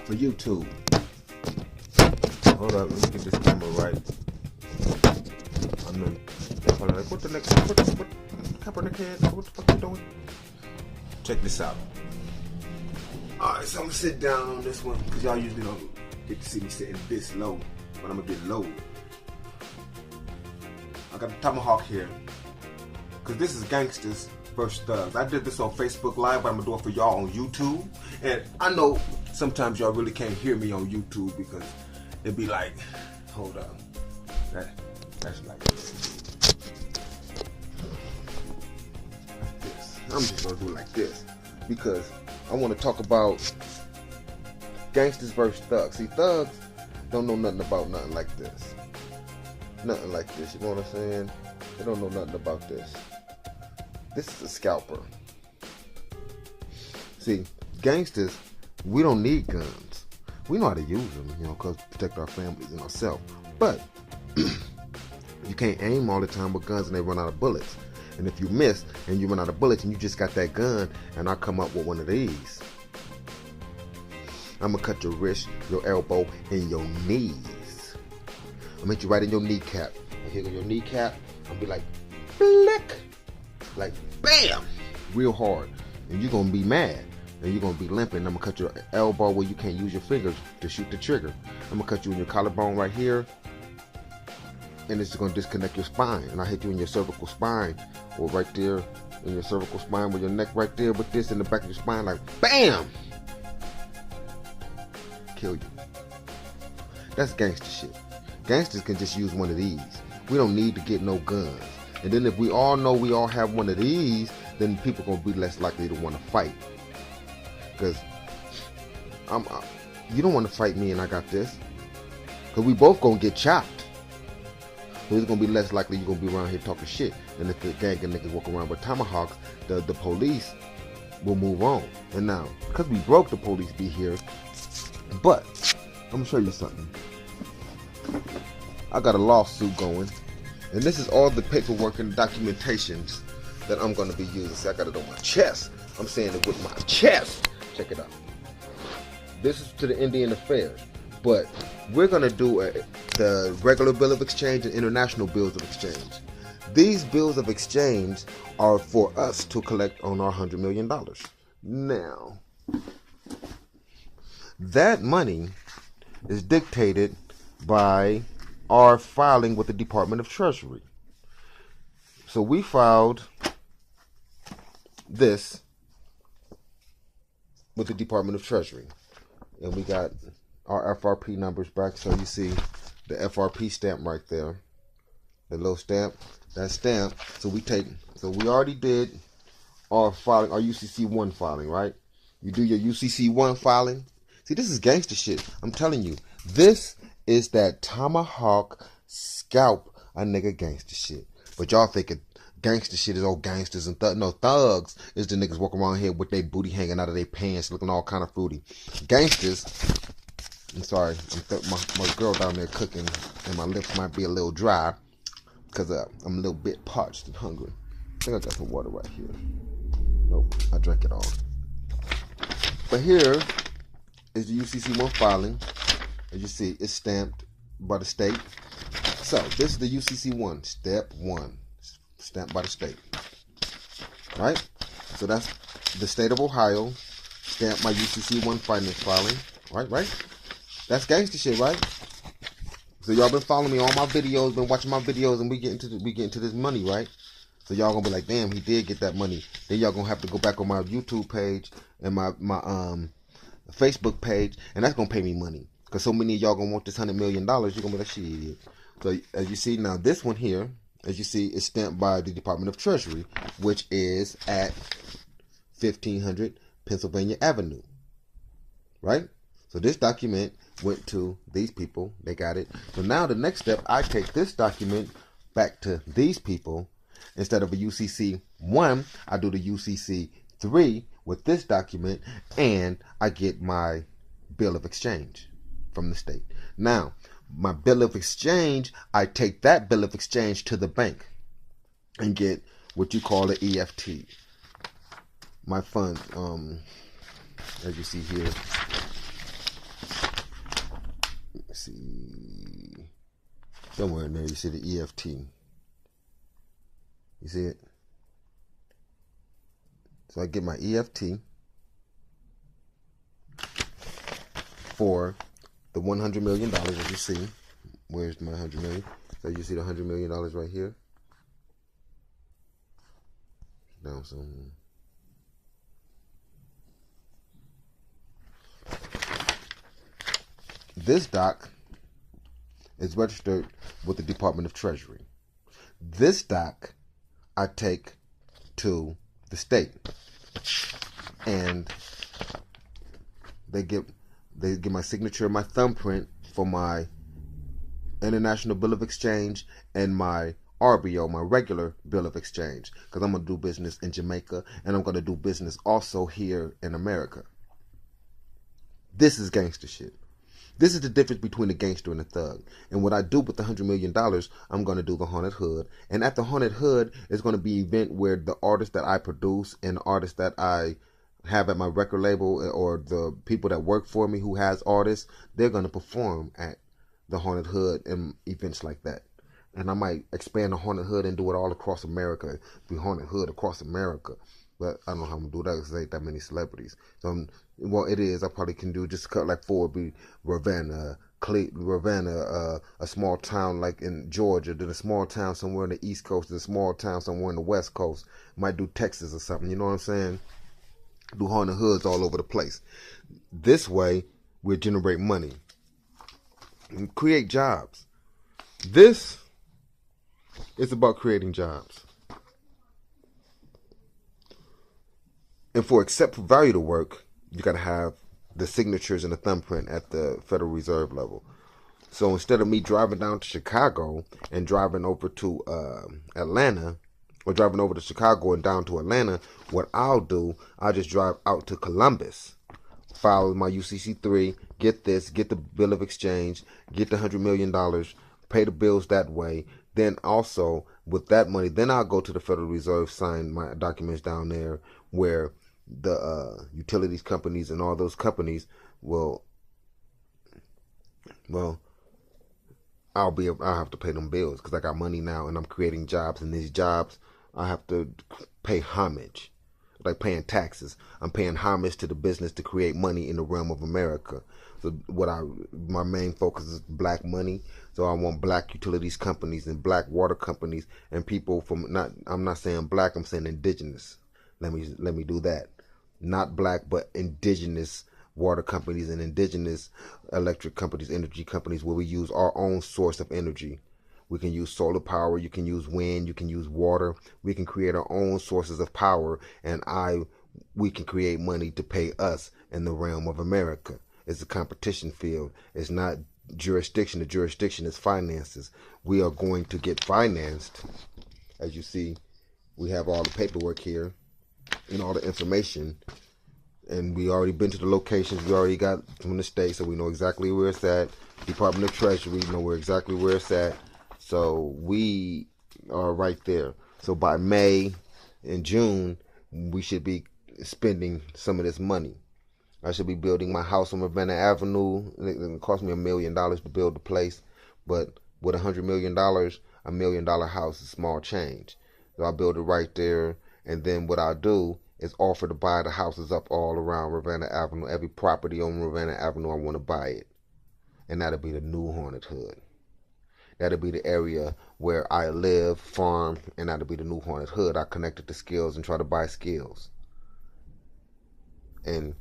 for YouTube. Hold up, let me get this camera right. I'm probably like, what the Kaepernick head? What the fuck you doing? Check this out. Alright, so I'm gonna sit down on this one because y'all usually don't get to see me sitting this low, but I'm gonna get low. I got the tomahawk here because this is Gangsters versus Thugs. I did this on Facebook Live, but I'm gonna do it for y'all on YouTube. And I know sometimes y'all really can't hear me on YouTube because it'd be like, hold up, that's like this. I'm just gonna do it like this because I want to talk about Gangsters versus Thugs. See, Thugs don't know nothing about nothing like this. Nothing like this, you know what I'm saying? They don't know nothing about this. This is a scalper. See, gangsters, we don't need guns. We know how to use them, you know, because protect our families and ourselves. But you can't aim all the time with guns and they run out of bullets. And if you miss and you run out of bullets and you just got that gun and I come up with one of these, I'm going to cut your wrist, your elbow, and your knees. I'm going to hit you right in your kneecap. And here go your kneecap. I'm going to be like, flick. Like, bam. Real hard. And you're going to be mad. And you're going to be limping. I'm going to cut your elbow where you can't use your fingers to shoot the trigger. I'm going to cut you in your collarbone right here. And it's going to disconnect your spine. And I hit you in your cervical spine. Or right there in your cervical spine with your neck right there with this in the back of your spine. Like, bam. Kill you. That's gangster shit. Gangsters can just use one of these. We don't need to get no guns. And then if we all know we all have one of these, then people gonna be less likely to want to fight. Because you don't want to fight me and I got this. Because we both gonna get chopped. So it's gonna be less likely you're gonna be around here talking shit. And if the gang of niggas walk around with tomahawks, the police will move on. And now, because we broke, the police be here. But I'm gonna show you something. I got a lawsuit going, and this is all the paperwork and documentations that I'm gonna be using. See, I got it on my chest. I'm saying it with my chest. Check it out. This is to the Indian Affairs, but we're gonna do the regular bill of exchange and international bills of exchange. These bills of exchange are for us to collect on our $100 million. Now, that money is dictated by our filing with the Department of Treasury. So we filed this with the Department of Treasury. And we got our FRP numbers back. So you see the FRP stamp right there. The little stamp. That stamp. So we already did our filing, our UCC1 filing, right? You do your UCC1 filing. See, this is gangster shit. I'm telling you. This is that tomahawk scalp a nigga gangster shit. But y'all thinking gangster shit is old gangsters and thugs. No, thugs is the niggas walking around here with their booty hanging out of their pants looking all kind of fruity. Gangsters, I'm sorry, my girl down there cooking and my lips might be a little dry because I'm a little bit parched and hungry. I think I got some water right here. Nope, I drank it all. But here is the UCC1 filing. As you see, it's stamped by the state. So, this is the UCC1, step 1, stamped by the state. Right? So, that's the state of Ohio, stamped by UCC1 finance filing. Right? That's gangster shit, right? So, y'all been following me on my videos, been watching my videos, and we get into this money, right? So, y'all gonna be like, damn, he did get that money. Then y'all gonna have to go back on my YouTube page and my Facebook page, and that's gonna pay me money. Because so many of y'all gonna want this $100 million, you're gonna be like, shit. So as you see now, this one here, as you see, is stamped by the Department of Treasury, which is at 1500 Pennsylvania Avenue. Right? So this document went to these people. They got it. So now the next step, I take this document back to these people. Instead of a UCC 1, I do the UCC 3 with this document, and I get my bill of exchange from the state. Now, my bill of exchange, I take that bill of exchange to the bank and get what you call an EFT. My funds, as you see here, see. Somewhere in there, you see the EFT. You see it? So I get my EFT for the $100 million, as you see. Where's my $100 million? So you see the $100 million right here. Down some. This doc is registered with the Department of Treasury. This doc I take to the state, and they get my signature, my thumbprint for my International Bill of Exchange and my RBO, my regular Bill of Exchange, because I'm going to do business in Jamaica and I'm going to do business also here in America. This is gangster shit. This is the difference between a gangster and a thug. And what I do with the $100 million, I'm going to do the Haunted Hood. And at the Haunted Hood, it's going to be an event where the artists that I produce and the artists that I have at my record label, or the people that work for me who has artists, they're going to perform at the Haunted Hood and events like that. And I might expand the Haunted Hood and do it all across America. The Haunted Hood across America. But I don't know how I'm going to do that because there ain't that many celebrities. So, well, it is. I probably can do just cut like 4 would be Ravenna, a small town like in Georgia, then a small town somewhere in the East Coast, then a small town somewhere in the West Coast. Might do Texas or something, you know what I'm saying? Do Haunted Hoods all over the place. This way, we'll generate money and create jobs. This is about creating jobs. And for accept for value to work, you got to have the signatures and the thumbprint at the Federal Reserve level. So instead of me driving down to Chicago and driving over to Atlanta, or driving over to Chicago and down to Atlanta, what I'll do, I'll just drive out to Columbus, file my UCC3, get the Bill of Exchange, get the $100 million, pay the bills that way. Then also, with that money, then I'll go to the Federal Reserve, sign my documents down there where the utilities companies and all those companies will, well, I'll have to pay them bills because I got money now and I'm creating jobs, and these jobs I have to pay homage, like paying taxes. I'm paying homage to the business to create money in the realm of America. So my main focus is black money. So I want black utilities companies and black water companies and people from I'm not saying black, I'm saying indigenous. Let me do that. Not black, but indigenous water companies and indigenous electric companies, energy companies, where we use our own source of energy. We can use solar power, you can use wind, you can use water. We can create our own sources of power, and we can create money to pay us in the realm of America. It's a competition field. It's not jurisdiction. The jurisdiction is finances. We are going to get financed. As you see, we have all the paperwork here and all the information, and we already been to the locations. We already got from the state, so we know exactly where it's at. Department of Treasury, know exactly where it's at. So we are right there. So by May and June, we should be spending some of this money. I should be building my house on Ravenna Avenue. It cost me $1 million to build the place, but with $100 million, $1 million house is small change. So I'll build it right there, and then what I'll do is offer to buy the houses up all around Ravenna Avenue. Every property on Ravenna Avenue, I want to buy it, and that'll be the new Haunted Hood. That'll be the area where I live, farm, and that'll be the new Haunted Hood. I connected the skills and try to buy skills. And